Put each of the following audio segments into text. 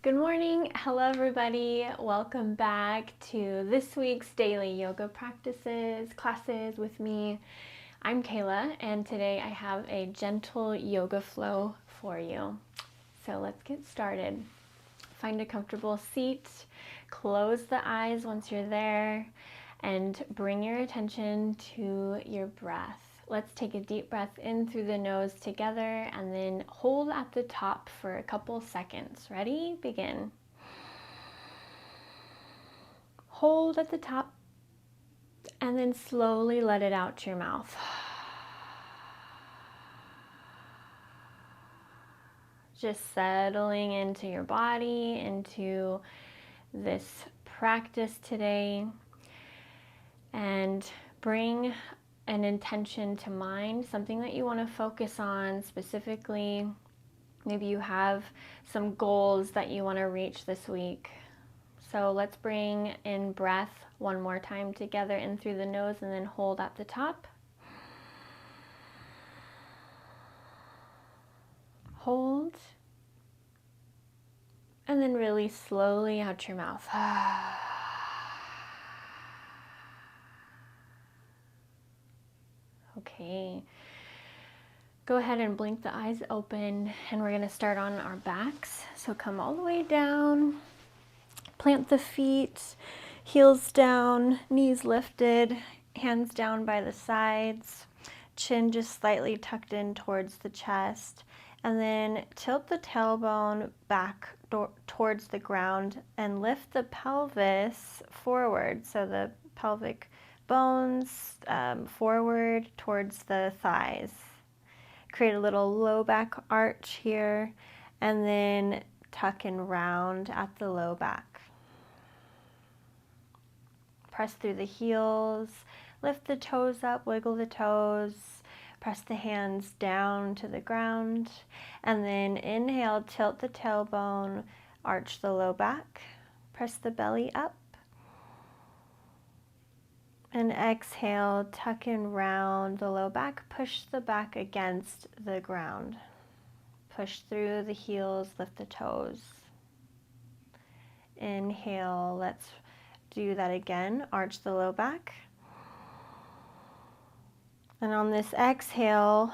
Good morning. Hello, everybody. Welcome back to this week's daily yoga classes with me. I'm Kayla, and today I have a gentle yoga flow for you. So let's get started. Find a comfortable seat, close the eyes once you're there, and bring your attention to your breath. Let's take a deep breath in through the nose together and then hold at the top for a couple seconds. Ready? Begin. Hold at the top and then slowly let it out to your mouth. Just settling into your body, into this practice today, and bring an intention to mind, something that you want to focus on specifically. Maybe you have some goals that you want to reach this week. So let's bring in breath one more time together, in through the nose and then hold at the top. Hold. And then really slowly out your mouth. Okay. Go ahead and blink the eyes open, and we're going to start on our backs. So come all the way down. Plant the feet, heels down, knees lifted, hands down by the sides, chin just slightly tucked in towards the chest, and then tilt the tailbone back towards the ground and lift the pelvis forward, so the pelvic bones forward towards the thighs. Create a little low back arch here, and then tuck and round at the low back. Press through the heels, lift the toes up, wiggle the toes, press the hands down to the ground, and then inhale, tilt the tailbone, arch the low back, press the belly up, and exhale, tuck and round the low back, push the back against the ground. Push through the heels, lift the toes. Inhale, let's do that again. Arch the low back. And on this exhale,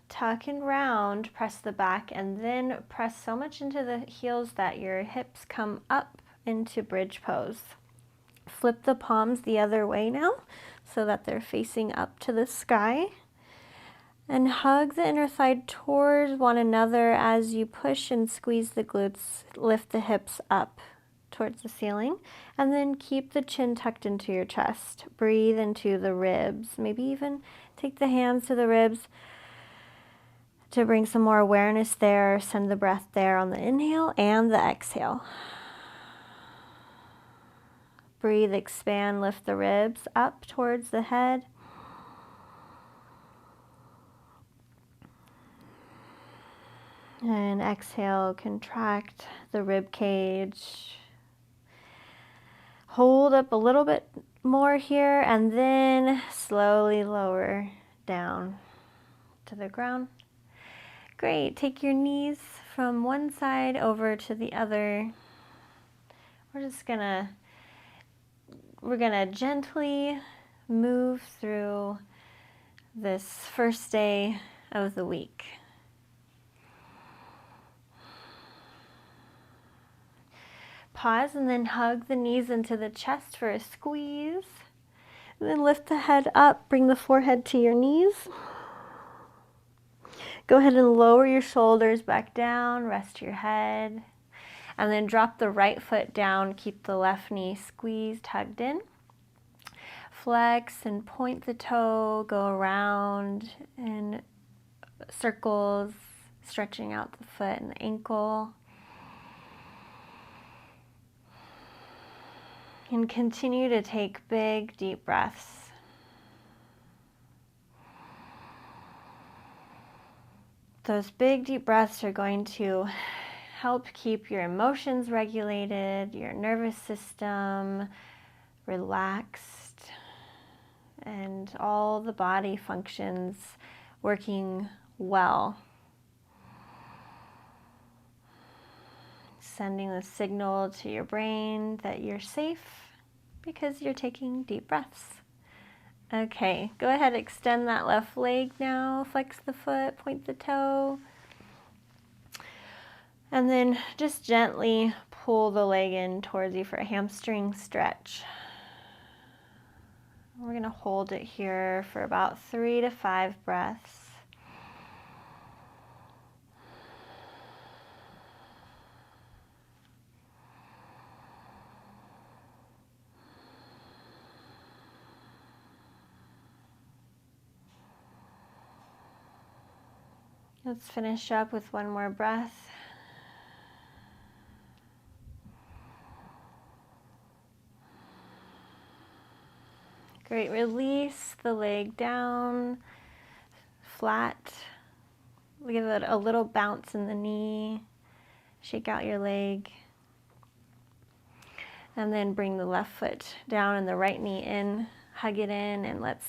tuck and round, press the back, and then press so much into the heels that your hips come up into bridge pose. Flip the palms the other way now so that they're facing up to the sky. And hug the inner thigh towards one another as you push and squeeze the glutes, lift the hips up towards the ceiling, and then keep the chin tucked into your chest. Breathe into the ribs. Maybe even take the hands to the ribs to bring some more awareness there. Send the breath there on the inhale and the exhale. Breathe, expand, lift the ribs up towards the head. And exhale, contract the rib cage. Hold up a little bit more here, and then slowly lower down to the ground. Great. Take your knees from one side over to the other. We're gonna gently move through this first day of the week. Pause and then hug the knees into the chest for a squeeze. And then lift the head up, bring the forehead to your knees. Go ahead and lower your shoulders back down, rest your head. And then drop the right foot down, keep the left knee squeezed, tugged in. Flex and point the toe, go around in circles, stretching out the foot and the ankle. And continue to take big, deep breaths. Those big, deep breaths are going to help keep your emotions regulated, your nervous system relaxed, and all the body functions working well. sending the signal to your brain that you're safe because you're taking deep breaths. Okay, go ahead, extend that left leg now, flex the foot, point the toe, and then just gently pull the leg in towards you for a hamstring stretch. We're going to hold it here for about 3 to 5 breaths. Let's finish up with one more breath. Great, release the leg down, flat. Give it a little bounce in the knee, shake out your leg. And then bring the left foot down and the right knee in, hug it in, and let's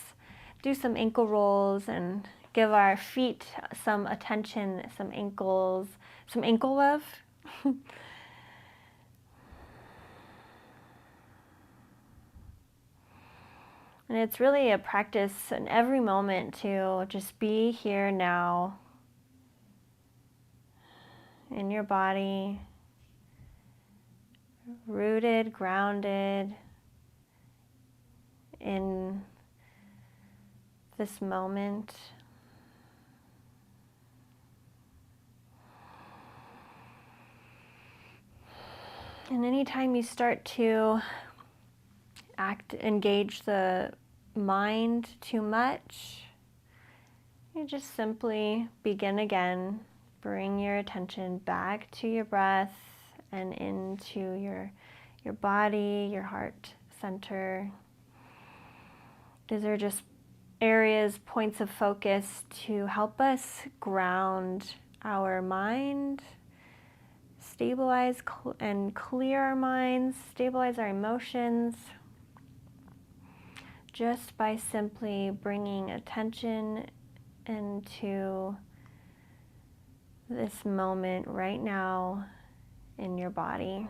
do some ankle rolls and give our feet some attention, some ankles, some ankle love. And it's really a practice in every moment to just be here now in your body, rooted, grounded in this moment. And anytime you start to engage the mind too much, you just simply begin again. Bring your attention back to your breath and into your body, your heart center. These are just areas, points of focus to help us ground our mind, stabilize and clear our minds, stabilize our emotions, just by simply bringing attention into this moment right now in your body.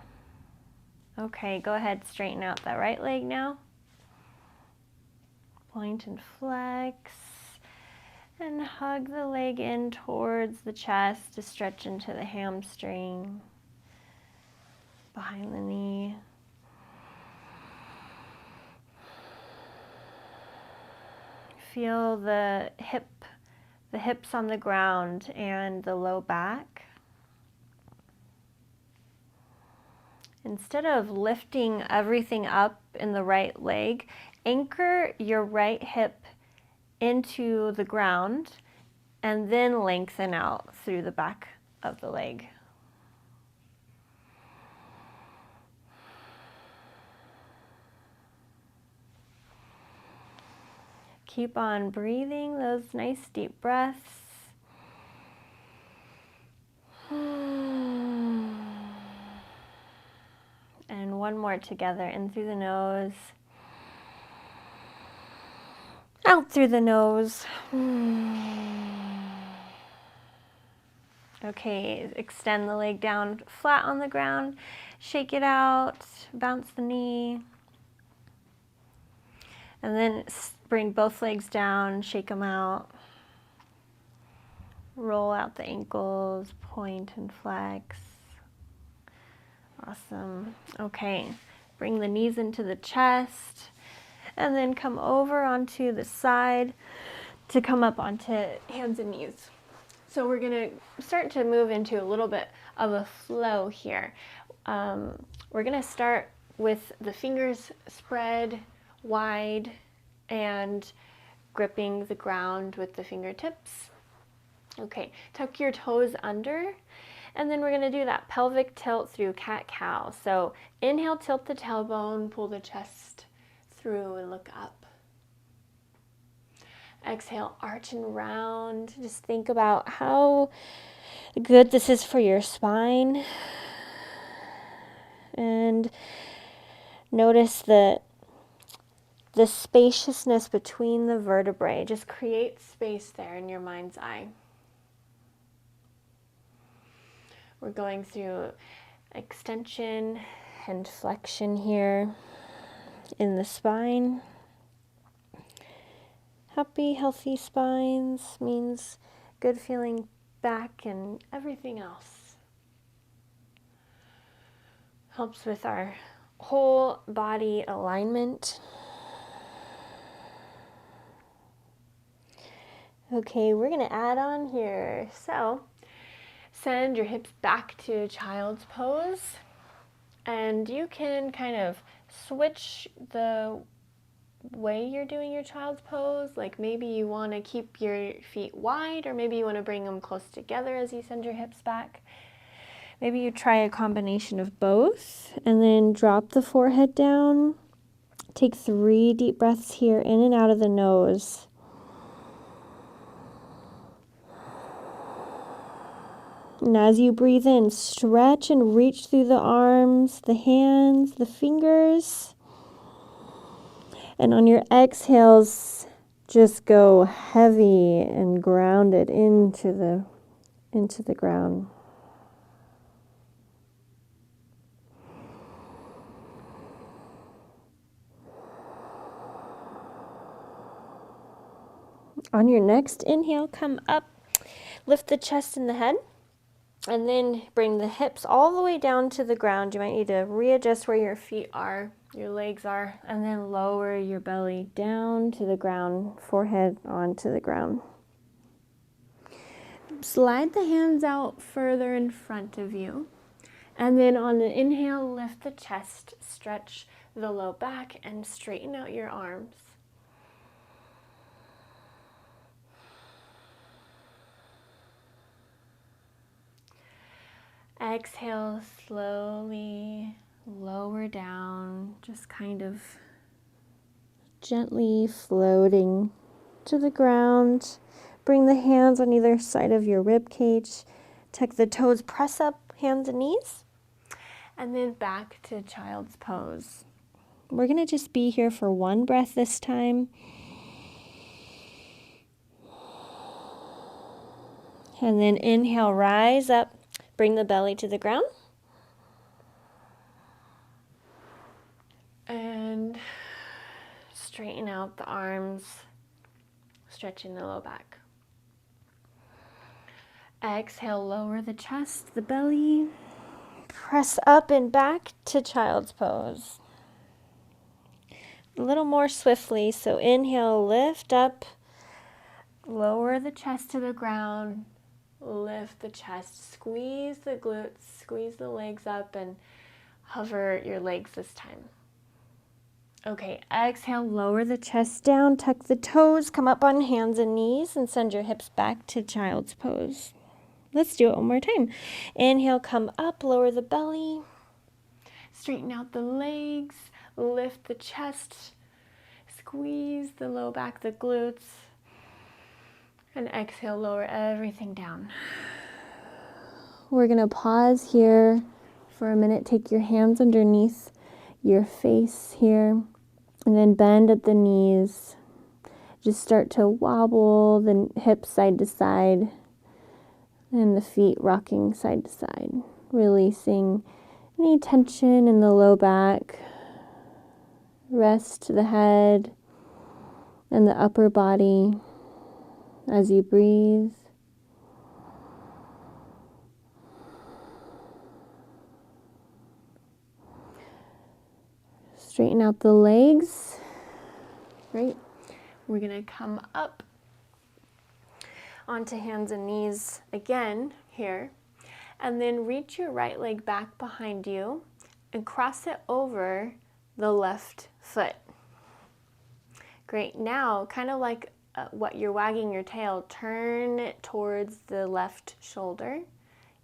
Okay, go ahead, straighten out that right leg now. Point and flex, and hug the leg in towards the chest to stretch into the hamstring, behind the knee. Feel the hips on the ground and the low back. Instead of lifting everything up in the right leg, anchor your right hip into the ground and then lengthen out through the back of the leg. Keep on breathing those nice deep breaths. And one more together, in through the nose, out through the nose. Okay, extend the leg down flat on the ground, shake it out, bounce the knee, and then bring both legs down, shake them out, roll out the ankles, point and flex. Awesome. Okay, bring the knees into the chest, and then come over onto the side to come up onto hands and knees. So we're going to start to move into a little bit of a flow here. We're going to start with the fingers spread wide and gripping the ground with the fingertips. Okay, tuck your toes under, and then we're going to do that pelvic tilt through cat-cow. So inhale, tilt the tailbone, pull the chest through and look up. Exhale, arch and round. Just think about how good this is for your spine. And notice the spaciousness between the vertebrae. Just create space there in your mind's eye. We're going through extension and flexion here in the spine. Happy, healthy spines means good feeling back and everything else. Helps with our whole body alignment. Okay, we're gonna add on here. So, send your hips back to child's pose, and you can kind of switch the way you're doing your child's pose. Like maybe you want to keep your feet wide, or maybe you want to bring them close together as you send your hips back. Maybe you try a combination of both, and then drop the forehead down. Take 3 deep breaths here, in and out of the nose. And as you breathe in, stretch and reach through the arms, the hands, the fingers. And on your exhales, just go heavy and grounded into the ground. On your next inhale, come up, lift the chest and the head. And then bring the hips all the way down to the ground. You might need to readjust where your feet are, your legs are, and then lower your belly down to the ground, forehead onto the ground. Slide the hands out further in front of you. And then on the inhale, lift the chest, stretch the low back, and straighten out your arms. Exhale, slowly lower down, just kind of gently floating to the ground. Bring the hands on either side of your rib cage. Tuck the toes, press up, hands and knees, and then back to child's pose. We're going to just be here for 1 breath this time. And then inhale, rise up. Bring the belly to the ground. And straighten out the arms, stretching the low back. Exhale, lower the chest, the belly. Press up and back to child's pose. A little more swiftly. So inhale, lift up, lower the chest to the ground. Lift the chest, squeeze the glutes, squeeze the legs up, and hover your legs this time. Okay, exhale, lower the chest down, tuck the toes, come up on hands and knees, and send your hips back to child's pose. Let's do it one more time. Inhale, come up, lower the belly, straighten out the legs, lift the chest, squeeze the low back, the glutes, and exhale, lower everything down. We're going to pause here for a minute. Take your hands underneath your face here, and then bend at the knees. Just start to wobble the hips side to side, and the feet rocking side to side, releasing any tension in the low back. Rest the head and the upper body as you breathe. Straighten out the legs. Great. We're going to come up onto hands and knees again here, and then reach your right leg back behind you and cross it over the left foot. Great. Now, kind of like what you're wagging your tail, turn it towards the left shoulder,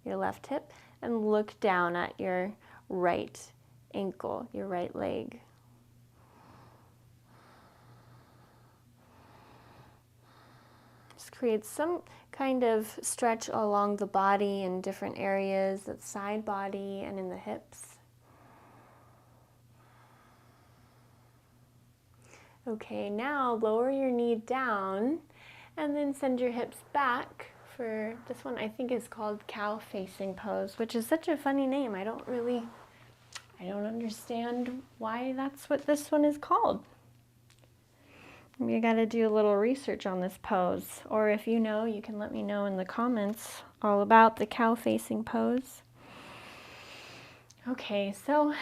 your left hip, and look down at your right ankle, your right leg. Just create some kind of stretch along the body in different areas, the side body and in the hips. Okay, now lower your knee down and then send your hips back for this one, I think, is called cow facing pose, which is such a funny name. I don't understand why that's what this one is called. You got to do a little research on this pose, or if you know, you can let me know in the comments all about the cow facing pose. Okay, so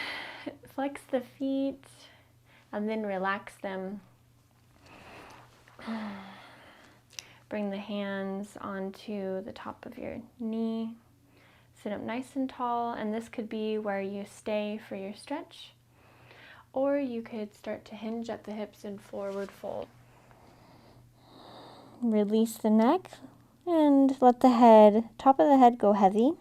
flex the feet and then relax them. Bring the hands onto the top of your knee. Sit up nice and tall, and this could be where you stay for your stretch, or you could start to hinge at the hips and forward fold. Release the neck and let the top of the head go heavy.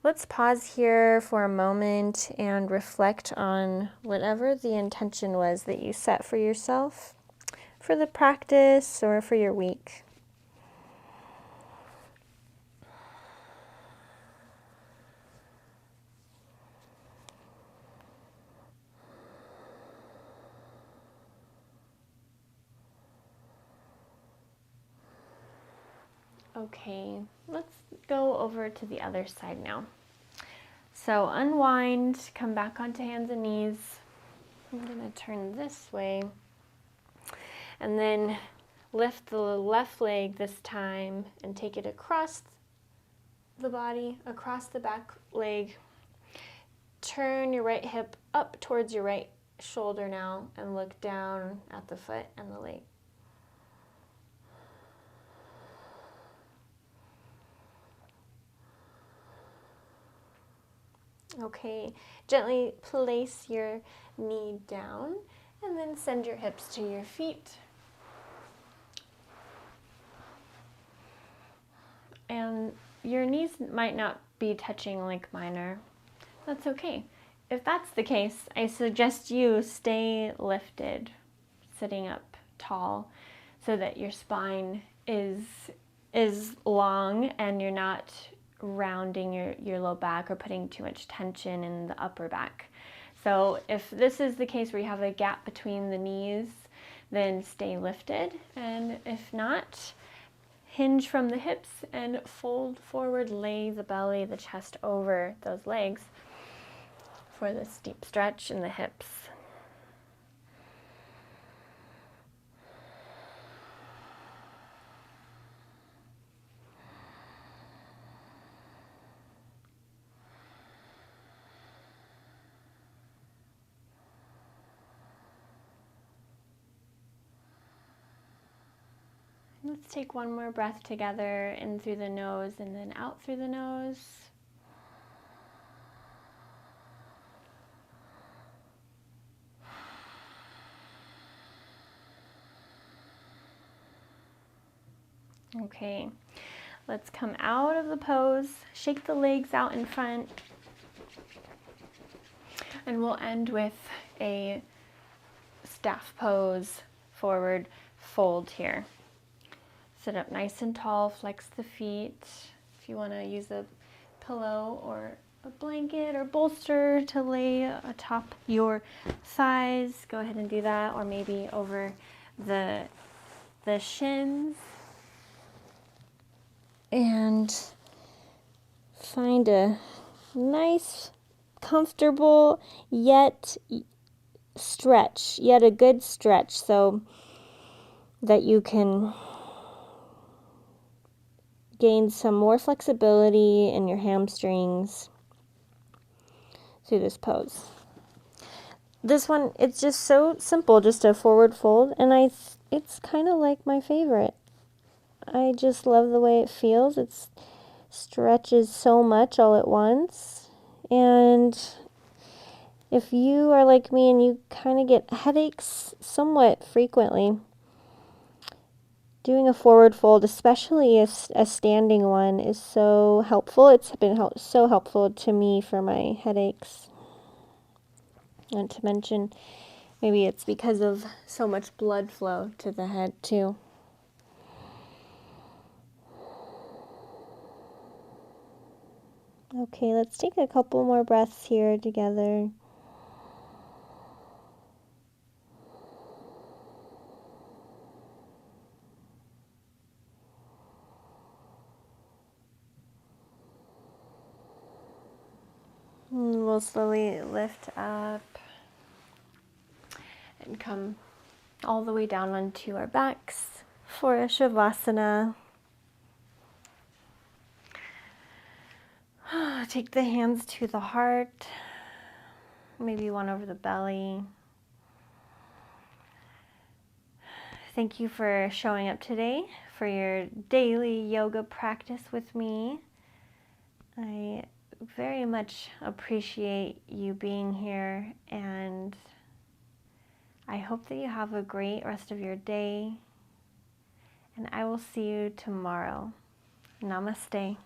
Let's pause here for a moment and reflect on whatever the intention was that you set for yourself for the practice or for your week. Okay, let's go over to the other side now. So unwind, come back onto hands and knees. I'm going to turn this way. And then lift the left leg this time and take it across the body, across the back leg. Turn your right hip up towards your right shoulder now and look down at the foot and the leg. Okay, gently place your knee down and then send your hips to your feet. And your knees might not be touching like mine are. That's okay. If that's the case, I suggest you stay lifted, sitting up tall, so that your spine is long and you're not rounding your low back or putting too much tension in the upper back. So if this is the case where you have a gap between the knees, then stay lifted. And if not, hinge from the hips and fold forward, lay the belly, the chest over those legs for this deep stretch in the hips. Let's take one more breath together, in through the nose and then out through the nose. Okay, let's come out of the pose, shake the legs out in front, and we'll end with a staff pose, forward fold here. Sit up nice and tall, flex the feet. If you want to use a pillow or a blanket or bolster to lay atop your thighs, go ahead and do that, or maybe over the shins. And find a nice, comfortable, yet a good stretch, so that you can gain some more flexibility in your hamstrings through this pose. This one, it's just so simple, just a forward fold, and it's kind of like my favorite. I just love the way it feels. It stretches so much all at once, and if you are like me and you kind of get headaches somewhat frequently, doing a forward fold, especially a standing one, is so helpful. It's been so helpful to me for my headaches. Not to mention, maybe it's because of so much blood flow to the head too. Okay, let's take a couple more breaths here together. we'll slowly lift up and come all the way down onto our backs for a Shavasana. Take the hands to the heart, maybe one over the belly. Thank you for showing up today for your daily yoga practice with me. I very much appreciate you being here, and I hope that you have a great rest of your day, and I will see you tomorrow. Namaste.